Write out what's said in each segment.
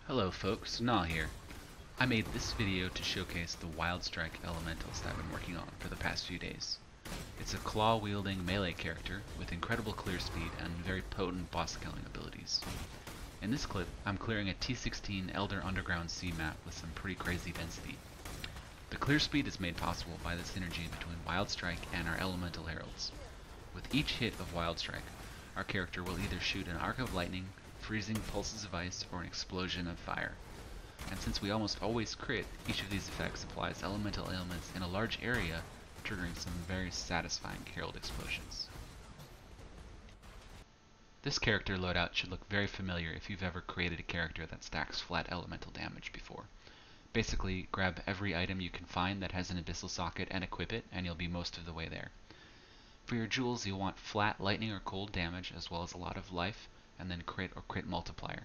Hello folks, Nah here. I made this video to showcase the wild Strike Elementalist I've been working on for the past few days. It's a claw-wielding melee character with incredible clear speed and very potent boss killing abilities. In this clip, I'm clearing a T16 Elder Underground Sea map with some pretty crazy density. The clear speed is made possible by the synergy between Wild Strike and our Elemental Heralds. With each hit of Wild Strike, our character will either shoot an arc of lightning, freezing pulses of ice, or an explosion of fire. And since we almost always crit, each of these effects applies elemental ailments in a large area, triggering some very satisfying herald explosions. This character loadout should look very familiar if you've ever created a character that stacks flat elemental damage before. Basically, grab every item you can find that has an abyssal socket and equip it, and you'll be most of the way there. For your jewels, you'll want flat lightning or cold damage, as well as a lot of life, and then crit or crit multiplier.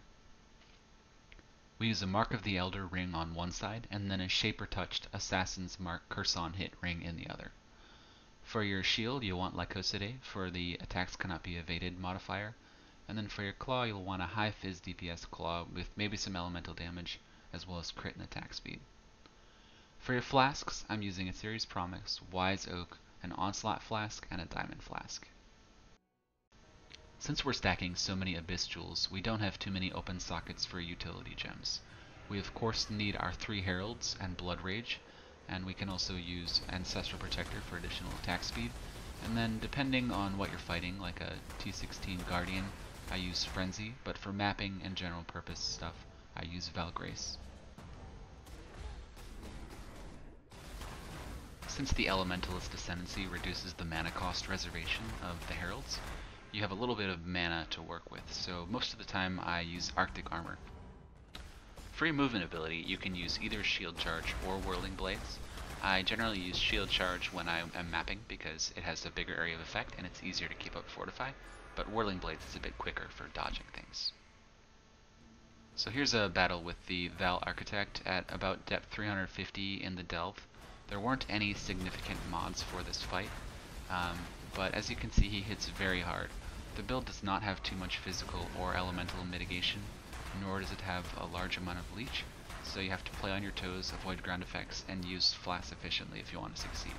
We use a Mark of the Elder ring on one side, and then a Shaper Touched Assassin's Mark Curse on Hit ring in the other. For your shield, you'll want Lycosidae for the attacks cannot be evaded modifier, and then for your claw, you'll want a high Fizz DPS claw with maybe some elemental damage, as well as crit and attack speed. For your flasks, I'm using a Series Promise, Wise Oak, an Onslaught Flask, and a Diamond Flask. Since we're stacking so many Abyss Jewels, we don't have too many open sockets for utility gems. We of course need our 3 Heralds and Blood Rage, and we can also use Ancestral Protector for additional attack speed, and then depending on what you're fighting, like a T16 Guardian, I use Frenzy, but for mapping and general purpose stuff, I use Val Grace. Since the Elementalist Ascendancy reduces the mana cost reservation of the Heralds, you have a little bit of mana to work with, so most of the time I use Arctic Armor. For your movement ability, you can use either Shield Charge or Whirling Blades. I generally use Shield Charge when I am mapping because it has a bigger area of effect and it's easier to keep up Fortify, but Whirling Blades is a bit quicker for dodging things. So here's a battle with the Val Architect at about depth 350 in the Delve. There weren't any significant mods for this fight, but as you can see, he hits very hard. The build does not have too much physical or elemental mitigation, nor does it have a large amount of leech, so you have to play on your toes, avoid ground effects, and use flash efficiently if you want to succeed.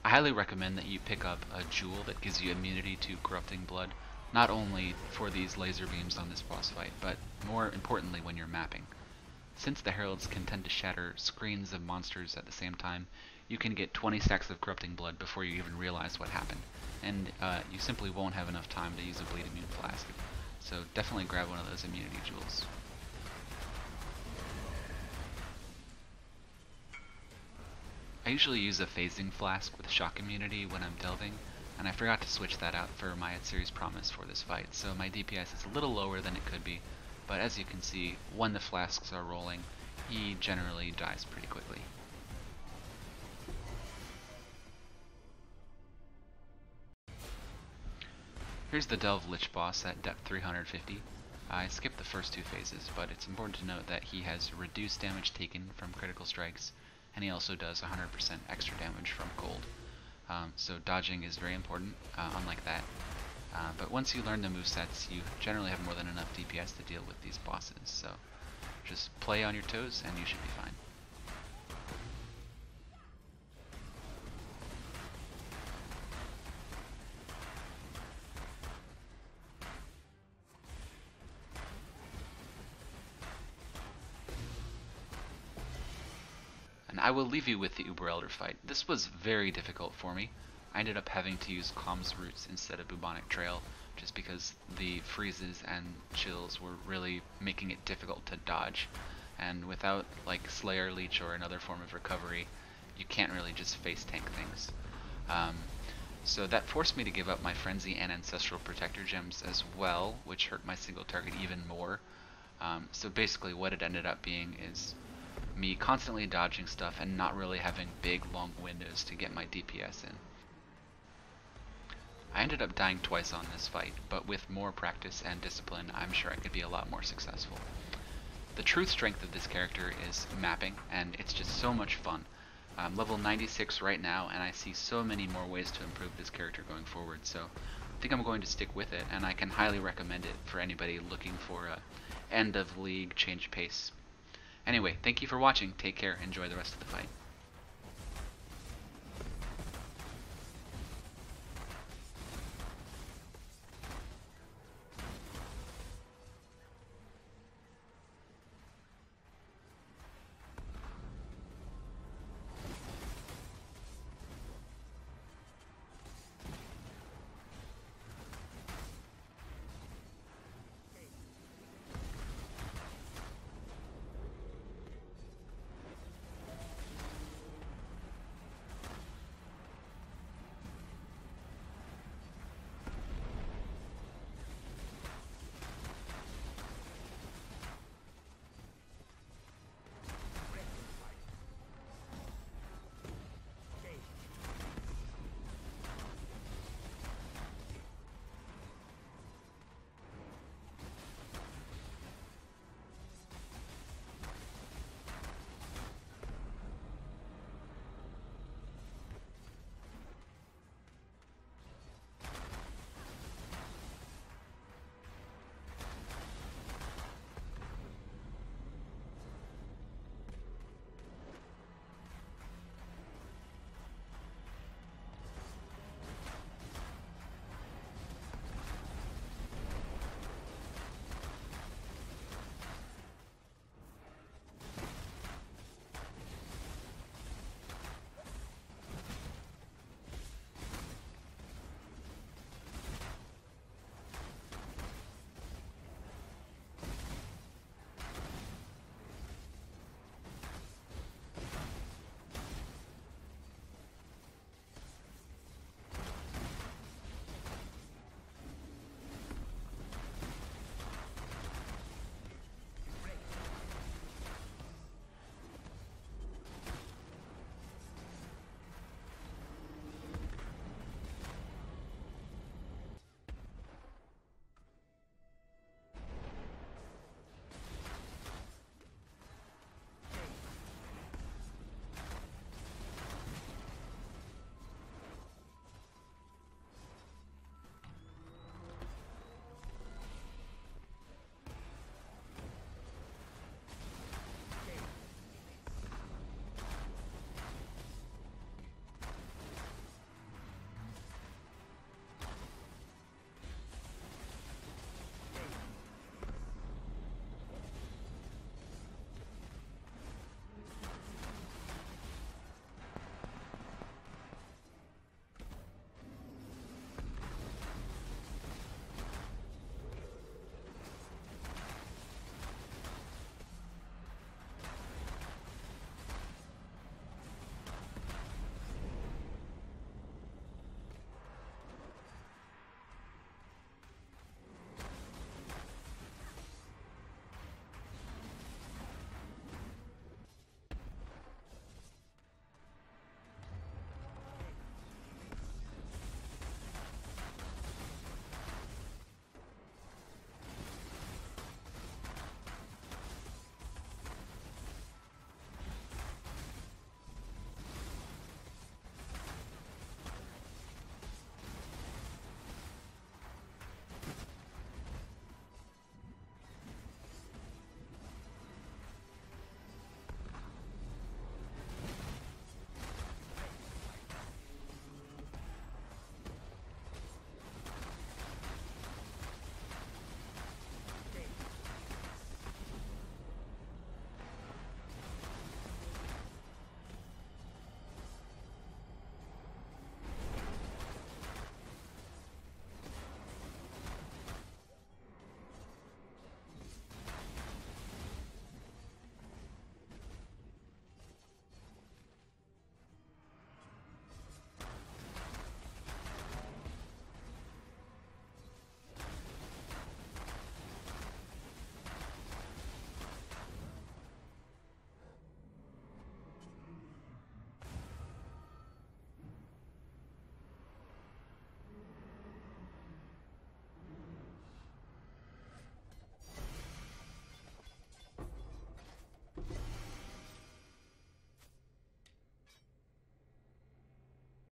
I highly recommend that you pick up a jewel that gives you immunity to Corrupting Blood, not only for these laser beams on this boss fight, but more importantly when you're mapping. Since the Heralds can tend to shatter screens of monsters at the same time, you can get 20 stacks of Corrupting Blood before you even realize what happened, and you simply won't have enough time to use a Bleed Immune Flask. So definitely grab one of those immunity jewels. I usually use a Phasing Flask with Shock Immunity when I'm delving, and I forgot to switch that out for my Series Promise for this fight, so my DPS is a little lower than it could be. But as you can see, when the flasks are rolling, he generally dies pretty quickly. Here's the Delve Lich boss at depth 350. I skipped the first 2 phases, but it's important to note that he has reduced damage taken from critical strikes, and he also does 100% extra damage from cold. So dodging is very important, unlike that. But once you learn the movesets, you generally have more than enough DPS to deal with these bosses, so just play on your toes and you should be fine. And I will leave you with the Uber Elder fight. This was very difficult for me. I ended up having to use Comms Roots instead of Bubonic Trail, just because the freezes and chills were really making it difficult to dodge. And without like Slayer Leech or another form of recovery, you can't really just face tank things. So that forced me to give up my Frenzy and Ancestral Protector gems as well, which hurt my single target even more. So basically what it ended up being is me constantly dodging stuff and not really having big long windows to get my DPS in. I ended up dying twice on this fight, but with more practice and discipline, I'm sure I could be a lot more successful. The true strength of this character is mapping, and it's just so much fun. I'm level 96 right now, and I see so many more ways to improve this character going forward, so I think I'm going to stick with it, and I can highly recommend it for anybody looking for a end of league change pace. Anyway, thank you for watching, take care, enjoy the rest of the fight.